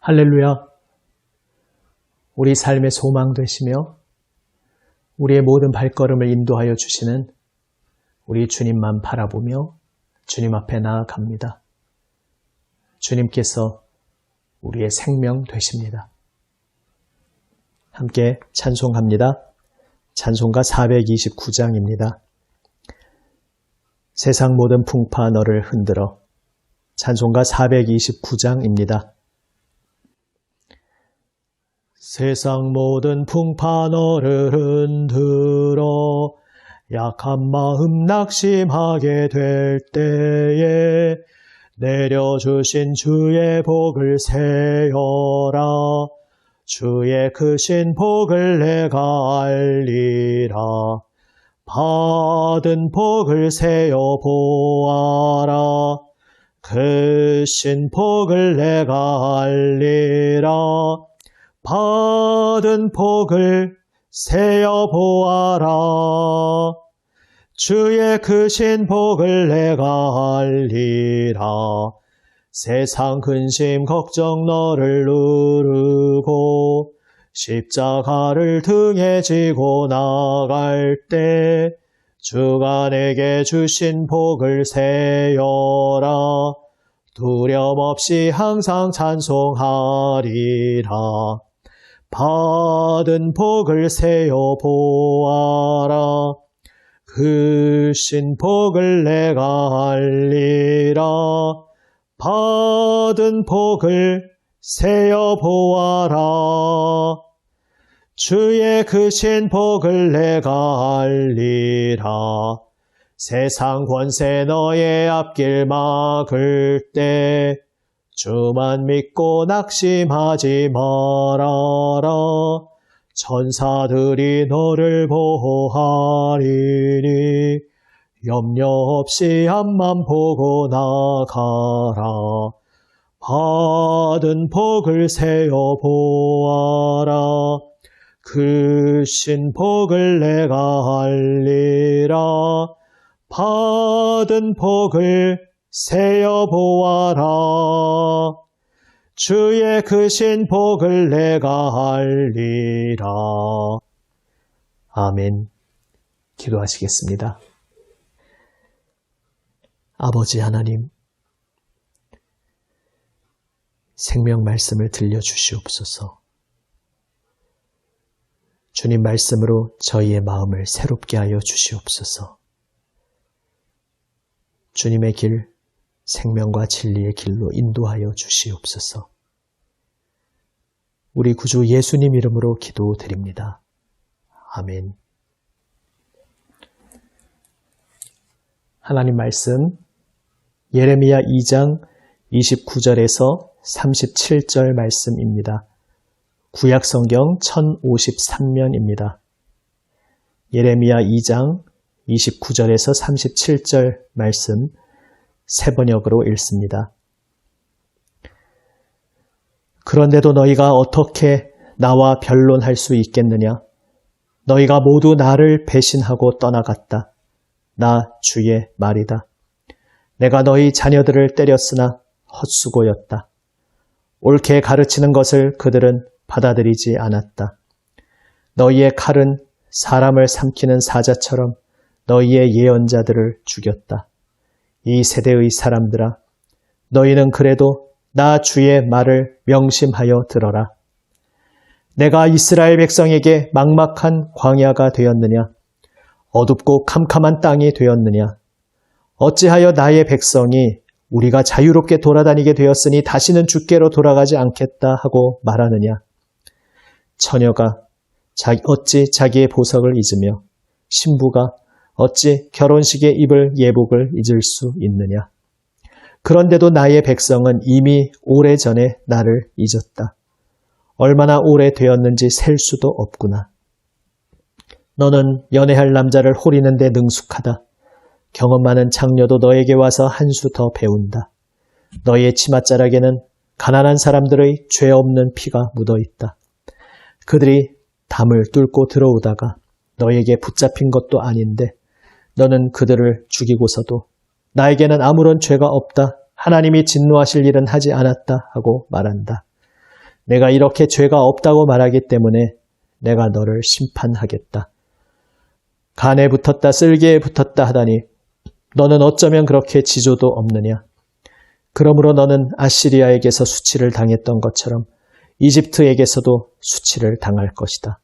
할렐루야! 우리 삶의 소망 되시며 우리의 모든 발걸음을 인도하여 주시는 우리 주님만 바라보며 주님 앞에 나아갑니다. 주님께서 우리의 생명 되십니다. 함께 찬송합니다. 찬송가 429장입니다. 세상 모든 풍파 너를 흔들어. 찬송가 429장입니다. 세상 모든 풍파 너를 흔들어 약한 마음 낙심하게 될 때에 내려주신 주의 복을 세어라. 주의 크신 복을 내가 알리라. 받은 복을 세어 보아라. 크신 복을 내가 알리라. 받은 복을 세어 보아라. 주의 크신 복을 내가 알리라. 세상 근심 걱정 너를 누르고 십자가를 등에 지고 나갈 때 주가 내게 주신 복을 세어라. 두려움 없이 항상 찬송하리라. 받은 복을 세어 보아라. 크신 복을 내가 알리라. 받은 복을 세어 보아라. 주의 크신 복을 내가 알리라. 세상 권세 너의 앞길 막을 때 주만 믿고 낙심하지 말아라. 천사들이 너를 보호하리니 염려 없이 앞만 보고 나가라. 받은 복을 세어 보아라. 크신 복을 내가 알리라. 받은 복을 세어 보아라. 주의 크신 복을 내가 알리라. 아멘. 기도하시겠습니다. 아버지 하나님, 생명 말씀을 들려주시옵소서. 주님 말씀으로 저희의 마음을 새롭게 하여 주시옵소서. 주님의 길, 생명과 진리의 길로 인도하여 주시옵소서. 우리 구주 예수님 이름으로 기도드립니다. 아멘. 하나님 말씀 예레미야 2장 29절에서 37절 말씀입니다. 구약성경 1053면입니다. 예레미야 2장 29절에서 37절 말씀 세 번역으로 읽습니다. 그런데도 너희가 어떻게 나와 변론할 수 있겠느냐? 너희가 모두 나를 배신하고 떠나갔다. 나 주의 말이다. 내가 너희 자녀들을 때렸으나 헛수고였다. 옳게 가르치는 것을 그들은 받아들이지 않았다. 너희의 칼은 사람을 삼키는 사자처럼 너희의 예언자들을 죽였다. 이 세대의 사람들아, 너희는 그래도 나 주의 말을 명심하여 들어라. 내가 이스라엘 백성에게 막막한 광야가 되었느냐? 어둡고 캄캄한 땅이 되었느냐? 어찌하여 나의 백성이 우리가 자유롭게 돌아다니게 되었으니 다시는 주께로 돌아가지 않겠다 하고 말하느냐? 처녀가 어찌 자기의 보석을 잊으며 신부가 어찌 결혼식에 입을 예복을 잊을 수 있느냐? 그런데도 나의 백성은 이미 오래전에 나를 잊었다. 얼마나 오래되었는지 셀 수도 없구나. 너는 연애할 남자를 호리는 데 능숙하다. 경험 많은 장녀도 너에게 와서 한 수 더 배운다. 너희의 치맛자락에는 가난한 사람들의 죄 없는 피가 묻어있다. 그들이 담을 뚫고 들어오다가 너에게 붙잡힌 것도 아닌데 너는 그들을 죽이고서도 나에게는 아무런 죄가 없다. 하나님이 진노하실 일은 하지 않았다 하고 말한다. 내가 이렇게 죄가 없다고 말하기 때문에 내가 너를 심판하겠다. 간에 붙었다 쓸개에 붙었다 하다니 너는 어쩌면 그렇게 지조도 없느냐. 그러므로 너는 아시리아에게서 수치를 당했던 것처럼 이집트에게서도 수치를 당할 것이다.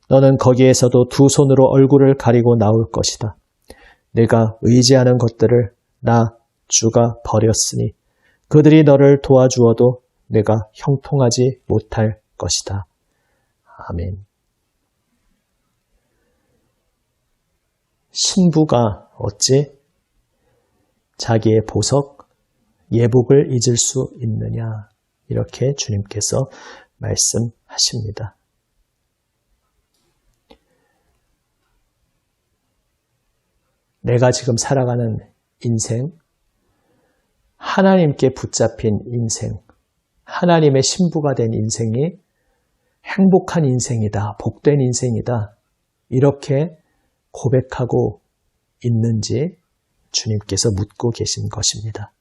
너는 거기에서도 두 손으로 얼굴을 가리고 나올 것이다. 내가 의지하는 것들을 나 주가 버렸으니 그들이 너를 도와주어도 내가 형통하지 못할 것이다. 아멘. 신부가 어찌 자기의 보석, 예복을 잊을 수 있느냐. 이렇게 주님께서 말씀하십니다. 내가 지금 살아가는 인생, 하나님께 붙잡힌 인생, 하나님의 신부가 된 인생이 행복한 인생이다, 복된 인생이다, 이렇게 고백하고 있는지 주님께서 묻고 계신 것입니다.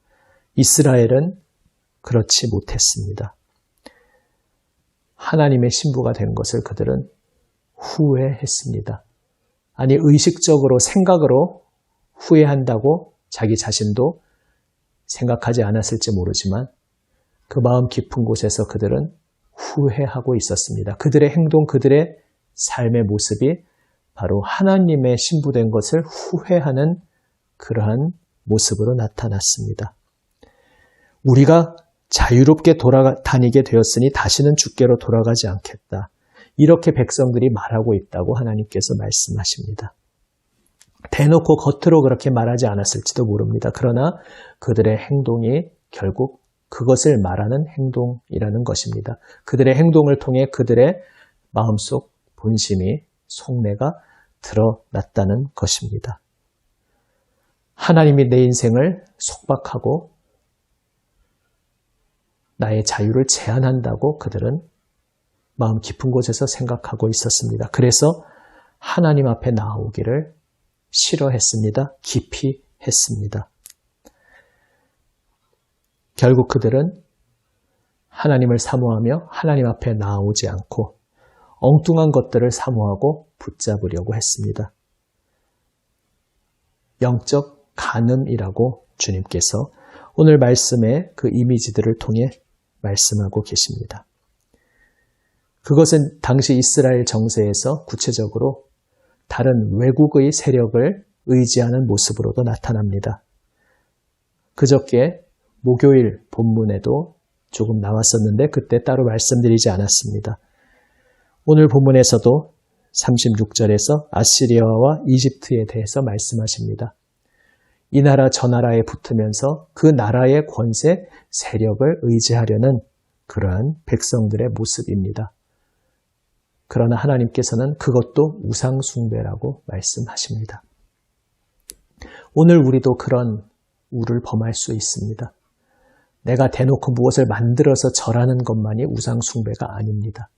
이스라엘은 그렇지 못했습니다. 하나님의 신부가 된 것을 그들은 후회했습니다. 아니, 의식적으로 생각으로 후회한다고 자기 자신도 생각하지 않았을지 모르지만 그 마음 깊은 곳에서 그들은 후회하고 있었습니다. 그들의 행동, 그들의 삶의 모습이 바로 하나님의 신부된 것을 후회하는 그러한 모습으로 나타났습니다. 우리가 자유롭게 돌아다니게 되었으니 다시는 주께로 돌아가지 않겠다. 이렇게 백성들이 말하고 있다고 하나님께서 말씀하십니다. 대놓고 겉으로 그렇게 말하지 않았을지도 모릅니다. 그러나 그들의 행동이 결국 그것을 말하는 행동이라는 것입니다. 그들의 행동을 통해 그들의 마음속 본심이 속내가 드러났다는 것입니다. 하나님이 내 인생을 속박하고 나의 자유를 제한한다고 그들은 마음 깊은 곳에서 생각하고 있었습니다. 그래서 하나님 앞에 나오기를 싫어했습니다. 깊이 했습니다. 결국 그들은 하나님을 사모하며 하나님 앞에 나오지 않고 엉뚱한 것들을 사모하고 붙잡으려고 했습니다. 영적 간음이라고 주님께서 오늘 말씀의 그 이미지들을 통해 말씀하고 계십니다. 그것은 당시 이스라엘 정세에서 구체적으로 다른 외국의 세력을 의지하는 모습으로도 나타납니다. 그저께 목요일 본문에도 조금 나왔었는데 그때 따로 말씀드리지 않았습니다. 오늘 본문에서도 36절에서 아시리아와 이집트에 대해서 말씀하십니다. 이 나라 저 나라에 붙으면서 그 나라의 권세, 세력을 의지하려는 그러한 백성들의 모습입니다. 그러나 하나님께서는 그것도 우상숭배라고 말씀하십니다. 오늘 우리도 그런 우를 범할 수 있습니다. 내가 대놓고 무엇을 만들어서 절하는 것만이 우상숭배가 아닙니다.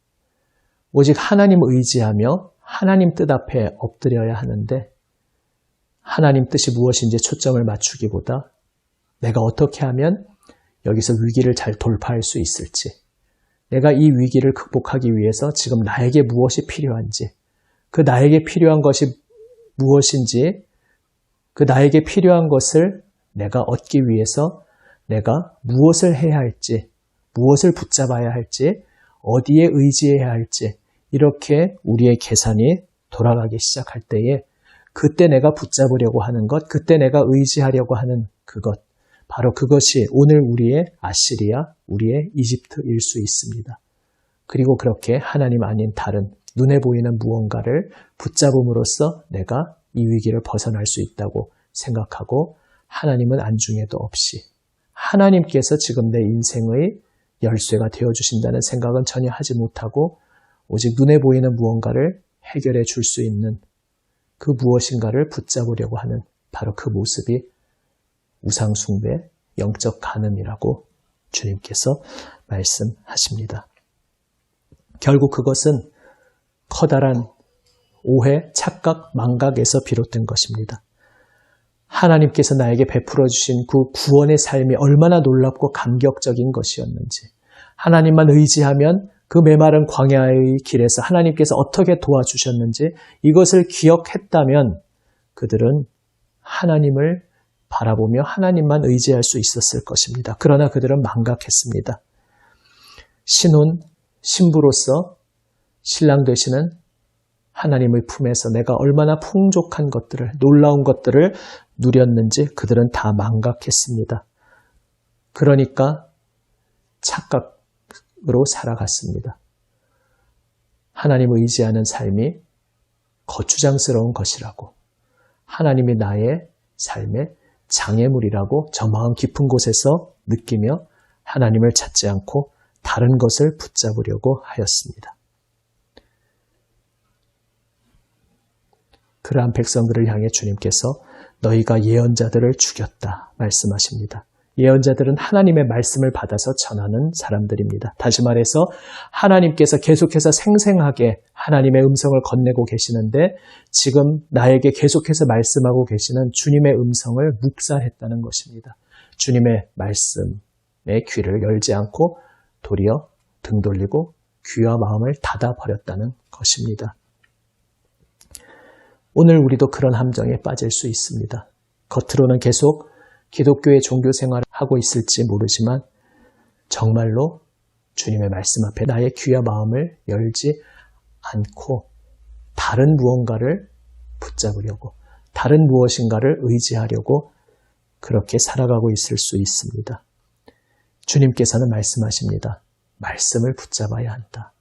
오직 하나님 의지하며 하나님 뜻 앞에 엎드려야 하는데 하나님 뜻이 무엇인지 초점을 맞추기보다 내가 어떻게 하면 여기서 위기를 잘 돌파할 수 있을지, 내가 이 위기를 극복하기 위해서 지금 나에게 무엇이 필요한지, 그 나에게 필요한 것이 무엇인지, 그 나에게 필요한 것을 내가 얻기 위해서 내가 무엇을 해야 할지, 무엇을 붙잡아야 할지, 어디에 의지해야 할지, 이렇게 우리의 계산이 돌아가기 시작할 때에 그때 내가 붙잡으려고 하는 것, 그때 내가 의지하려고 하는 그것, 바로 그것이 오늘 우리의 아시리아, 우리의 이집트일 수 있습니다. 그리고 그렇게 하나님 아닌 다른 눈에 보이는 무언가를 붙잡음으로써 내가 이 위기를 벗어날 수 있다고 생각하고 하나님은 안중에도 없이 하나님께서 지금 내 인생의 열쇠가 되어주신다는 생각은 전혀 하지 못하고 오직 눈에 보이는 무언가를 해결해 줄 수 있는 그 무엇인가를 붙잡으려고 하는 바로 그 모습이 우상숭배, 영적 간음이라고 주님께서 말씀하십니다. 결국 그것은 커다란 오해, 착각, 망각에서 비롯된 것입니다. 하나님께서 나에게 베풀어 주신 그 구원의 삶이 얼마나 놀랍고 감격적인 것이었는지, 하나님만 의지하면 그 메마른 광야의 길에서 하나님께서 어떻게 도와주셨는지 이것을 기억했다면 그들은 하나님을 바라보며 하나님만 의지할 수 있었을 것입니다. 그러나 그들은 망각했습니다. 신혼, 신부로서 신랑 되시는 하나님의 품에서 내가 얼마나 풍족한 것들을, 놀라운 것들을 누렸는지 그들은 다 망각했습니다. 그러니까 착각으로 살아갔습니다. 하나님을 의지하는 삶이 거추장스러운 것이라고, 하나님이 나의 삶의 장애물이라고 저 마음 깊은 곳에서 느끼며 하나님을 찾지 않고 다른 것을 붙잡으려고 하였습니다. 그러한 백성들을 향해 주님께서 너희가 예언자들을 죽였다 말씀하십니다. 예언자들은 하나님의 말씀을 받아서 전하는 사람들입니다. 다시 말해서 하나님께서 계속해서 생생하게 하나님의 음성을 건네고 계시는데 지금 나에게 계속해서 말씀하고 계시는 주님의 음성을 묵살했다는 것입니다. 주님의 말씀에 귀를 열지 않고 도리어 등 돌리고 귀와 마음을 닫아버렸다는 것입니다. 오늘 우리도 그런 함정에 빠질 수 있습니다. 겉으로는 계속 기독교의 종교 생활을 하고 있을지 모르지만 정말로 주님의 말씀 앞에 나의 귀와 마음을 열지 않고 다른 무언가를 붙잡으려고, 다른 무엇인가를 의지하려고 그렇게 살아가고 있을 수 있습니다. 주님께서는 말씀하십니다. 말씀을 붙잡아야 한다.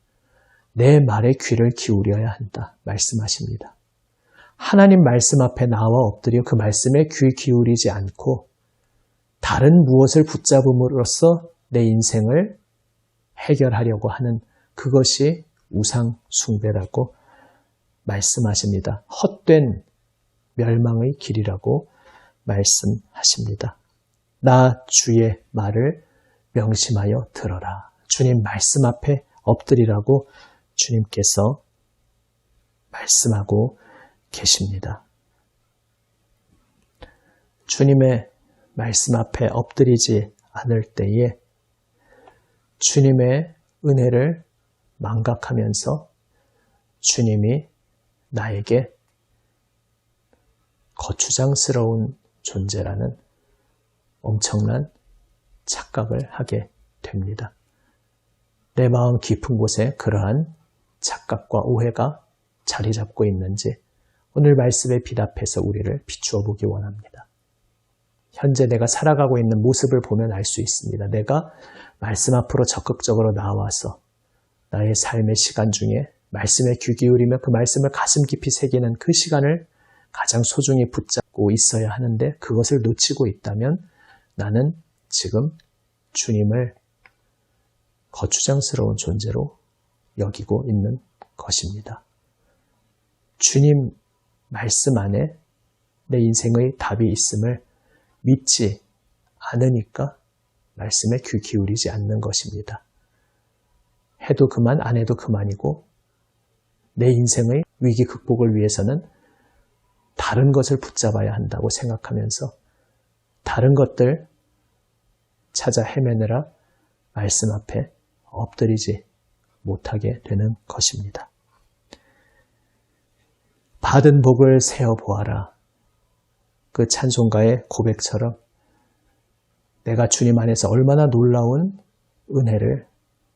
내 말에 귀를 기울여야 한다. 말씀하십니다. 하나님 말씀 앞에 나와 엎드려 그 말씀에 귀 기울이지 않고 다른 무엇을 붙잡음으로써 내 인생을 해결하려고 하는 그것이 우상 숭배라고 말씀하십니다. 헛된 멸망의 길이라고 말씀하십니다. 나 주의 말을 명심하여 들어라. 주님 말씀 앞에 엎드리라고 주님께서 말씀하고 계십니다. 주님의 말씀 앞에 엎드리지 않을 때에 주님의 은혜를 망각하면서 주님이 나에게 거추장스러운 존재라는 엄청난 착각을 하게 됩니다. 내 마음 깊은 곳에 그러한 착각과 오해가 자리 잡고 있는지 오늘 말씀에 비답해서 우리를 비추어 보기 원합니다. 현재 내가 살아가고 있는 모습을 보면 알 수 있습니다. 내가 말씀 앞으로 적극적으로 나와서 나의 삶의 시간 중에 말씀에 귀 기울이며 그 말씀을 가슴 깊이 새기는 그 시간을 가장 소중히 붙잡고 있어야 하는데 그것을 놓치고 있다면 나는 지금 주님을 거추장스러운 존재로 여기고 있는 것입니다. 주님 말씀 안에 내 인생의 답이 있음을 믿지 않으니까 말씀에 귀 기울이지 않는 것입니다. 해도 그만 안 해도 그만이고 내 인생의 위기 극복을 위해서는 다른 것을 붙잡아야 한다고 생각하면서 다른 것들 찾아 헤매느라 말씀 앞에 엎드리지 못하게 되는 것입니다. 받은 복을 세어보아라. 그 찬송가의 고백처럼 내가 주님 안에서 얼마나 놀라운 은혜를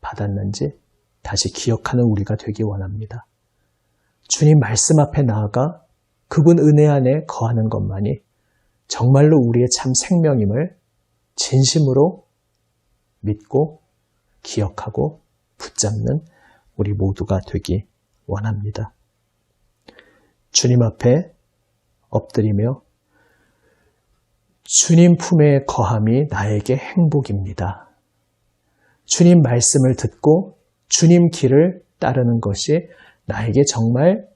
받았는지 다시 기억하는 우리가 되기 원합니다. 주님 말씀 앞에 나아가 그분 은혜 안에 거하는 것만이 정말로 우리의 참 생명임을 진심으로 믿고 기억하고 붙잡는 우리 모두가 되기 원합니다. 주님 앞에 엎드리며 주님 품에 거함이 나에게 행복입니다. 주님 말씀을 듣고 주님 길을 따르는 것이 나에게 정말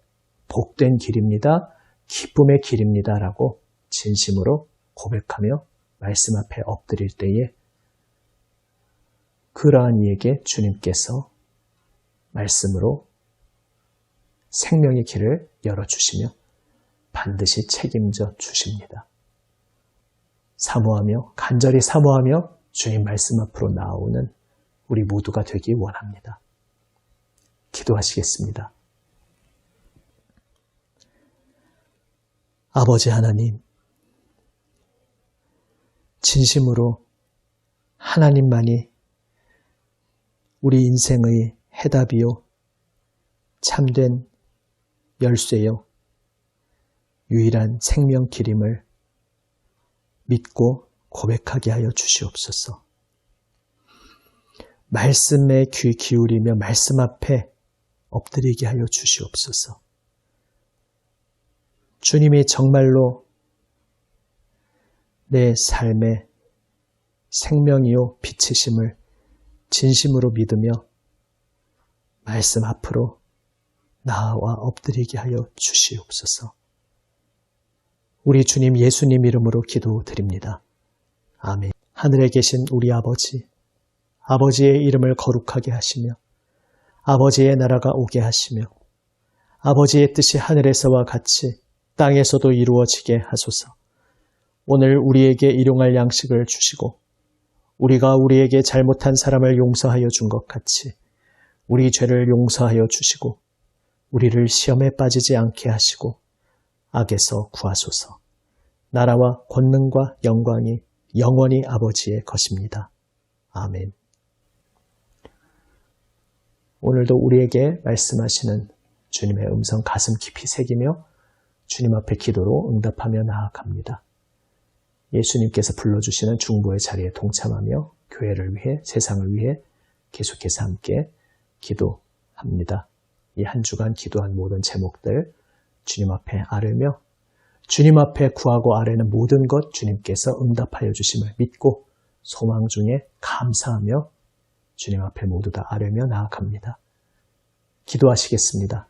복된 길입니다. 기쁨의 길입니다. 라고 진심으로 고백하며 말씀 앞에 엎드릴 때에 그러한 이에게 주님께서 말씀으로 생명의 길을 열어주시며 반드시 책임져 주십니다. 사모하며 간절히 사모하며 주님 말씀 앞으로 나오는 우리 모두가 되기 원합니다. 기도하시겠습니다. 아버지 하나님, 진심으로 하나님만이 우리 인생의 해답이요, 참된 열쇠요, 유일한 생명길임을 믿고 고백하게 하여 주시옵소서. 말씀에 귀 기울이며 말씀 앞에 엎드리게 하여 주시옵소서. 주님이 정말로 내 삶의 생명이요 빛이심을 진심으로 믿으며 말씀 앞으로 나와 엎드리게 하여 주시옵소서. 우리 주님 예수님 이름으로 기도드립니다. 아멘. 하늘에 계신 우리 아버지, 아버지의 이름을 거룩하게 하시며 아버지의 나라가 오게 하시며 아버지의 뜻이 하늘에서와 같이 땅에서도 이루어지게 하소서. 오늘 우리에게 일용할 양식을 주시고 우리가 우리에게 잘못한 사람을 용서하여 준 것 같이 우리 죄를 용서하여 주시고 우리를 시험에 빠지지 않게 하시고 악에서 구하소서. 나라와 권능과 영광이 영원히 아버지의 것입니다. 아멘. 오늘도 우리에게 말씀하시는 주님의 음성 가슴 깊이 새기며 주님 앞에 기도로 응답하며 나아갑니다. 예수님께서 불러주시는 중보의 자리에 동참하며 교회를 위해, 세상을 위해 계속해서 함께 기도합니다. 이 한 주간 기도한 모든 제목들 주님 앞에 아뢰며 주님 앞에 구하고 아뢰는 모든 것 주님께서 응답하여 주심을 믿고 소망 중에 감사하며 주님 앞에 모두 다 아뢰며 나아갑니다. 기도하시겠습니다.